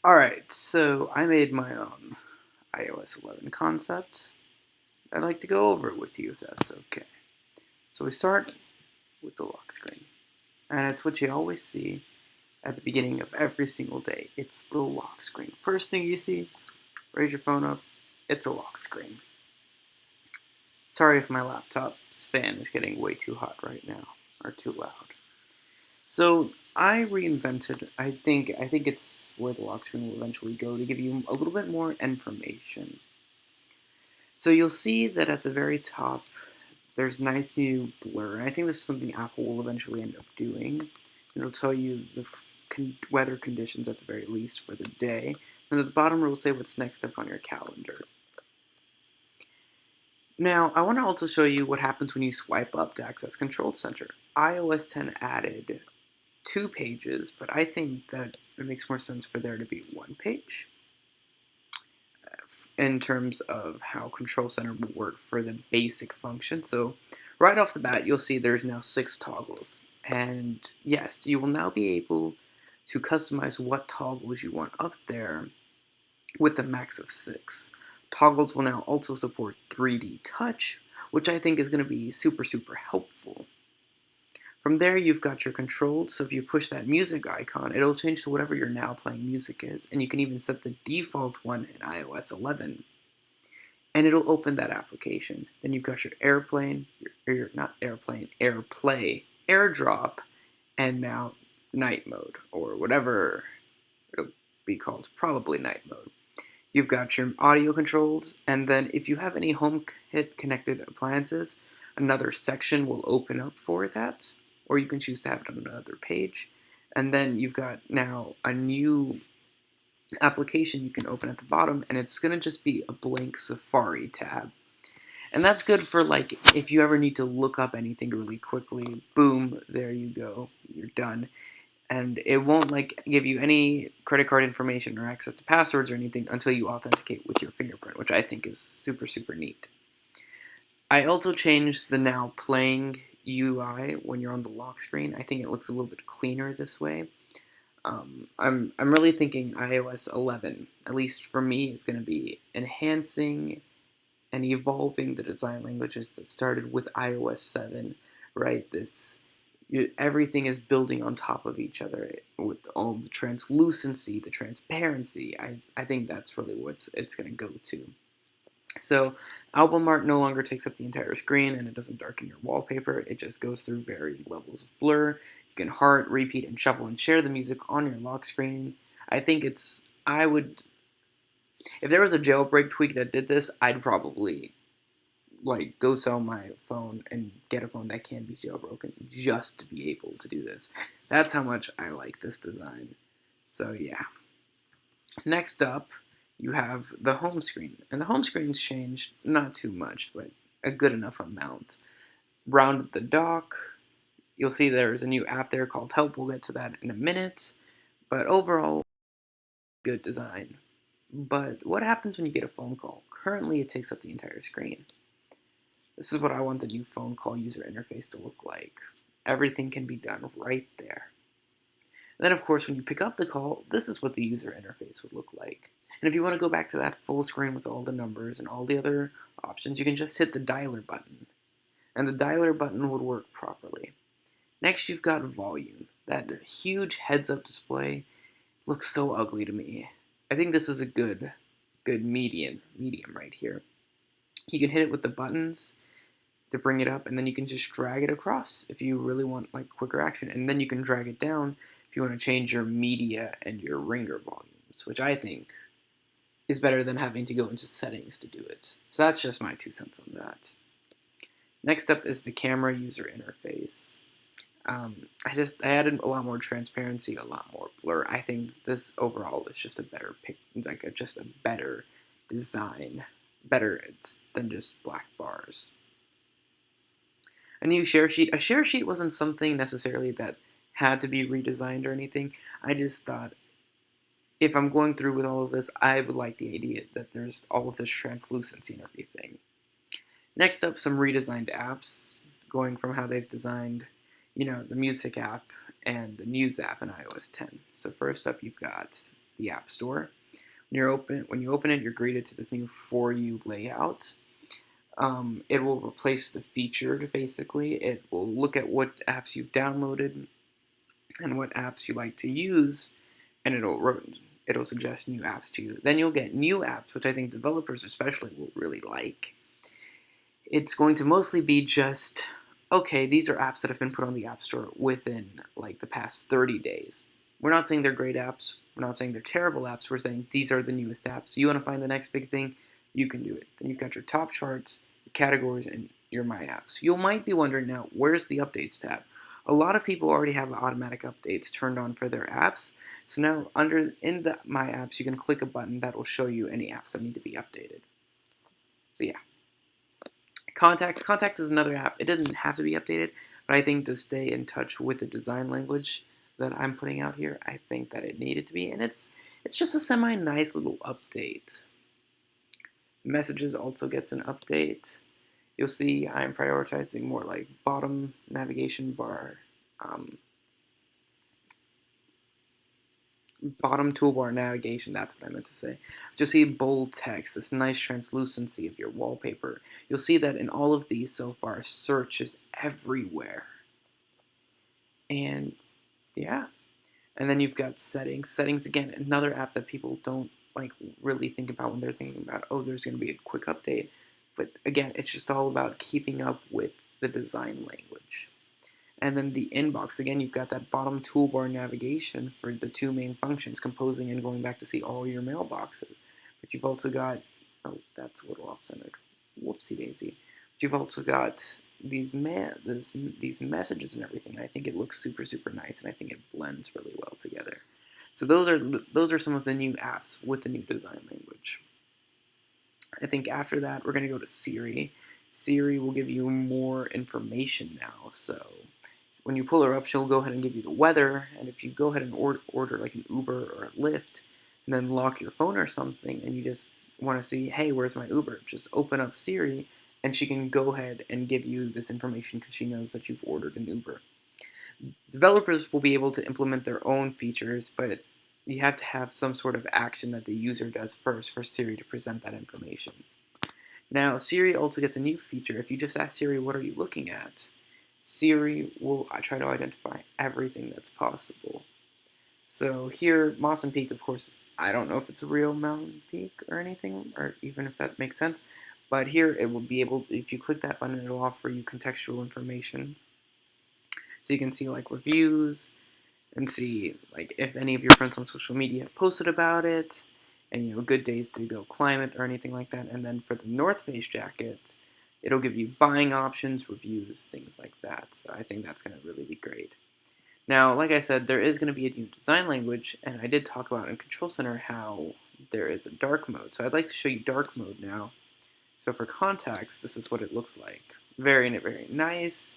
Alright, so I made my own iOS 11 concept. I'd like to go over it with you if that's okay. So we start with the lock screen. And it's what you always see at the beginning of every single day. It's the lock screen. First thing you see, raise your phone up, it's a lock screen. Sorry if my laptop's fan is getting way too hot right now, or too loud. So I reinvented, I think it's where the lock screen will eventually go to give you a little bit more information. So you'll see that at the very top, there's nice new blur. And I think this is something Apple will eventually end up doing. It'll tell you the weather conditions at the very least for the day. And at the bottom, it will say what's next up on your calendar. Now, I want to also show you what happens when you swipe up to access Control Center. iOS 10 added 2 pages, but I think that it makes more sense for there to be 1 page in terms of how Control Center will work for the basic function. So right off the bat, you'll see there's now 6 toggles. And yes, you will now be able to customize what toggles you want up there with a max of 6. Toggles will now also support 3D touch, which I think is going to be super helpful. From there, you've got your controls, so if you push that music icon, it'll change to whatever your now playing music is, and you can even set the default one in iOS 11, and it'll open that application. Then you've got your airplane, AirPlay, AirDrop, and now night mode, or whatever it'll be called, probably night mode. You've got your audio controls, and then if you have any HomeKit connected appliances, another section will open up for that, or you can choose to have it on another page. And then you've got now a new application you can open at the bottom, and it's going to just be a blank Safari tab. And that's good for, like, if you ever need to look up anything really quickly, boom, there you go, you're done. And it won't give you any credit card information or access to passwords or anything until you authenticate with your fingerprint, which I think is super neat. I also changed the now playing UI when you're on the lock screen. I think it looks a little bit cleaner this way. I'm really thinking iOS 11, at least for me, is going to be enhancing and evolving the design languages that started with iOS 7, right? Everything is building on top of each other with all the translucency, the transparency. I think that's really what it's going to go to. So album art no longer takes up the entire screen, and it doesn't darken your wallpaper. It just goes through varied levels of blur. You can heart, repeat, and shuffle and share the music on your lock screen. I think if there was a jailbreak tweak that did this, I'd probably go sell my phone and get a phone that can be jailbroken just to be able to do this. That's how much I like this design. So yeah. Next up, you have the home screen. And the home screen's changed not too much, but a good enough amount. Rounded the dock. You'll see there's a new app there called Help. We'll get to that in a minute. But overall, good design. But what happens when you get a phone call? Currently, it takes up the entire screen. This is what I want the new phone call user interface to look like. Everything can be done right there. And then, of course, when you pick up the call, this is what the user interface would look like. And if you want to go back to that full screen with all the numbers and all the other options, you can just hit the dialer button. And the dialer button would work properly. Next, you've got volume. That huge heads-up display looks so ugly to me. I think this is a good medium right here. You can hit it with the buttons to bring it up, and then you can just drag it across if you really want quicker action. And then you can drag it down if you want to change your media and your ringer volumes, which I think is better than having to go into settings to do it. So that's just my 2 cents on that. Next up is the camera user interface. I added a lot more transparency, a lot more blur. I think this overall is just a better better design, better than just black bars. A new share sheet. A share sheet wasn't something necessarily that had to be redesigned or anything. I just thought, if I'm going through with all of this, I would like the idea that there's all of this translucency and everything. Next up, some redesigned apps, going from how they've designed, the music app and the news app in iOS 10. So first up, you've got the App Store. When you open it, you're greeted to this new For You layout. It will replace the featured, basically. It will look at what apps you've downloaded and what apps you like to use, and it'll suggest new apps to you. Then you'll get new apps, which I think developers especially will really like. It's going to mostly be just, okay, these are apps that have been put on the App Store within like the past 30 days. We're not saying they're great apps. We're not saying they're terrible apps. We're saying these are the newest apps. You want to find the next big thing, you can do it. Then you've got your top charts, your categories, and your My Apps. You might be wondering now, where's the Updates tab? A lot of people already have automatic updates turned on for their apps. So now in the My Apps, you can click a button that will show you any apps that need to be updated. So yeah. Contacts is another app. It doesn't have to be updated, but I think to stay in touch with the design language that I'm putting out here, I think that it needed to be, and it's just a semi-nice little update. Messages also gets an update. You'll see I'm prioritizing more like bottom navigation bar, bottom toolbar navigation, that's what I meant to say. You'll see bold text, this nice translucency of your wallpaper. You'll see that in all of these so far, search is everywhere. And yeah. And then you've got settings. Settings, again, another app that people don't like really think about when they're thinking about, oh, there's going to be a quick update. But again, it's just all about keeping up with the design language. And then the inbox, again, you've got that bottom toolbar navigation for the two main functions, composing and going back to see all your mailboxes. But you've also got, oh, that's a little off-centered, whoopsie daisy. But you've also got these messages and everything, and I think it looks super, super nice, and I think it blends really well together. So those are some of the new apps with the new design language. I think after that, we're going to go to Siri. Siri will give you more information now, so when you pull her up, she'll go ahead and give you the weather, and if you go ahead and order like an Uber or a Lyft, and then lock your phone or something, and you just want to see, hey, where's my Uber? Just open up Siri, and she can go ahead and give you this information because she knows that you've ordered an Uber. Developers will be able to implement their own features, but you have to have some sort of action that the user does first for Siri to present that information. Now, Siri also gets a new feature. If you just ask Siri, what are you looking at? Siri will try to identify everything that's possible. So here, Mawson Peak, of course, I don't know if it's a real mountain peak or anything, or even if that makes sense, but here it will be able to, if you click that button, it'll offer you contextual information. So you can see like reviews and see like if any of your friends on social media have posted about it, and good days to go climb it or anything like that. And then for the North Face jacket, it'll give you buying options, reviews, things like that. So I think that's going to really be great. Now, like I said, there is going to be a new design language, and I did talk about in Control Center how there is a dark mode. So I'd like to show you dark mode now. So for context, this is what it looks like. Very, very nice.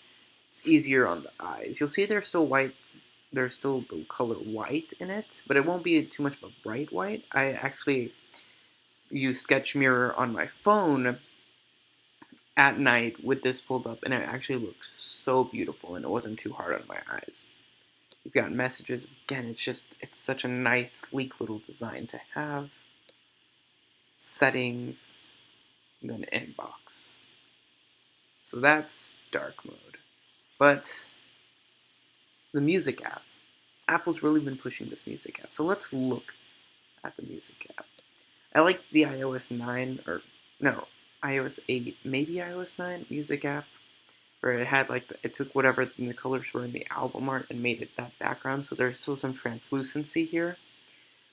It's easier on the eyes. You'll see there's still white. There's still the color white in it, but it won't be too much of a bright white. I actually use Sketch Mirror on my phone at night with this pulled up, and it actually looks so beautiful, and it wasn't too hard on my eyes. You've got messages. Again, it's such a nice, sleek little design to have. Settings, and then inbox. So that's dark mode. But the music app. Apple's really been pushing this music app. So let's look at the music app. I like the iOS 9, or no, iOS 8, maybe iOS 9 music app, where it had like, it took whatever the colors were in the album art and made it that background. So there's still some translucency here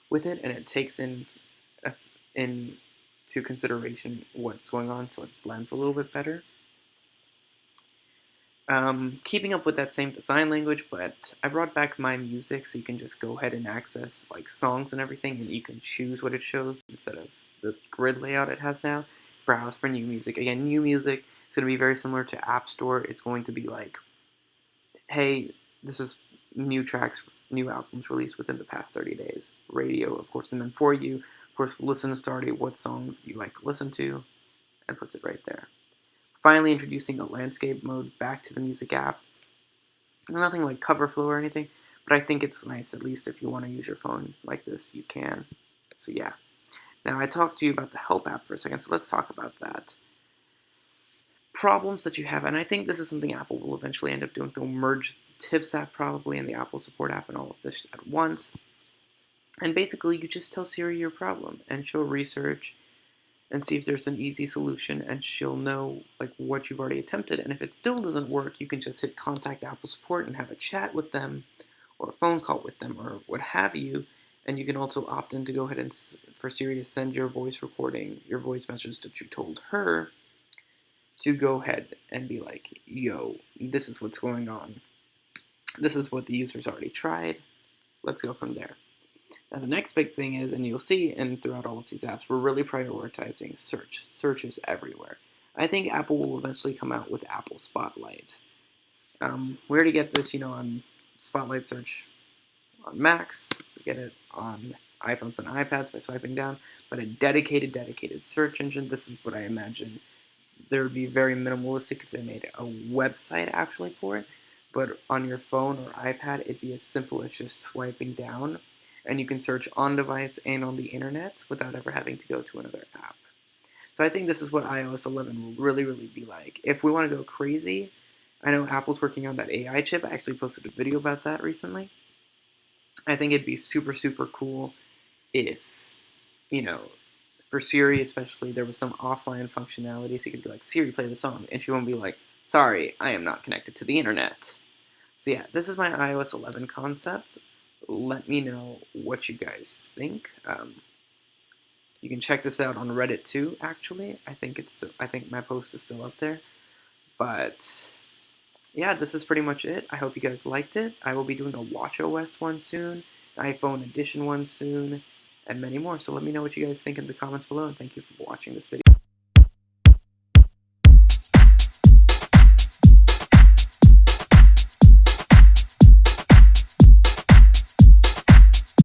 with it, and it takes into consideration what's going on, so it blends a little bit better. Keeping up with that same design language, but I brought back My Music, so you can just go ahead and access like songs and everything, and you can choose what it shows instead of the grid layout it has now. Browse for new music. Again, new music is going to be very similar to App Store. It's going to be like, hey, this is new tracks, new albums released within the past 30 days. Radio, of course, and then for you, of course, listen to Starty, what songs you like to listen to, and puts it right there. Finally introducing a landscape mode back to the music app. Nothing like cover flow or anything, But I think it's nice, at least if you want to use your phone like this, you can. So yeah. Now I talked to you about the Help app for a second, so let's talk about that. Problems that you have, and I think this is something Apple will eventually end up doing. They'll merge the Tips app probably and the Apple Support app and all of this at once. And basically, you just tell Siri your problem, and she'll research and see if there's an easy solution, and she'll know like what you've already attempted. And if it still doesn't work, you can just hit Contact Apple Support and have a chat with them, or a phone call with them, or what have you. And you can also opt in to go ahead and for Siri to send your voice recording, your voice message that you told her, to go ahead and be like, yo, this is what's going on. This is what the user's already tried. Let's go from there. Now the next big thing is, and you'll see and throughout all of these apps, we're really prioritizing search. Search is everywhere. I think Apple will eventually come out with Apple Spotlight. We already get this, on Spotlight search on Macs. We get it on iPhones and iPads by swiping down. But a dedicated search engine, this is what I imagine. There would be very minimalistic if they made a website actually for it. But on your phone or iPad, it'd be as simple as just swiping down. And you can search on device and on the internet without ever having to go to another app. So I think this is what iOS 11 will really be like. If we want to go crazy, I know Apple's working on that AI chip. I actually posted a video about that recently. I think it'd be super cool if, for Siri especially, there was some offline functionality, so you could be like, Siri, play the song, and she won't be like, sorry, I am not connected to the internet. So yeah, this is my iOS 11 concept. Let me know what you guys think. You can check this out on Reddit too, actually. I think my post is still up there. But yeah, this is pretty much it. I hope you guys liked it. I will be doing a watchOS one soon, iPhone edition one soon, and many more. So let me know what you guys think in the comments below, and thank you for watching this video.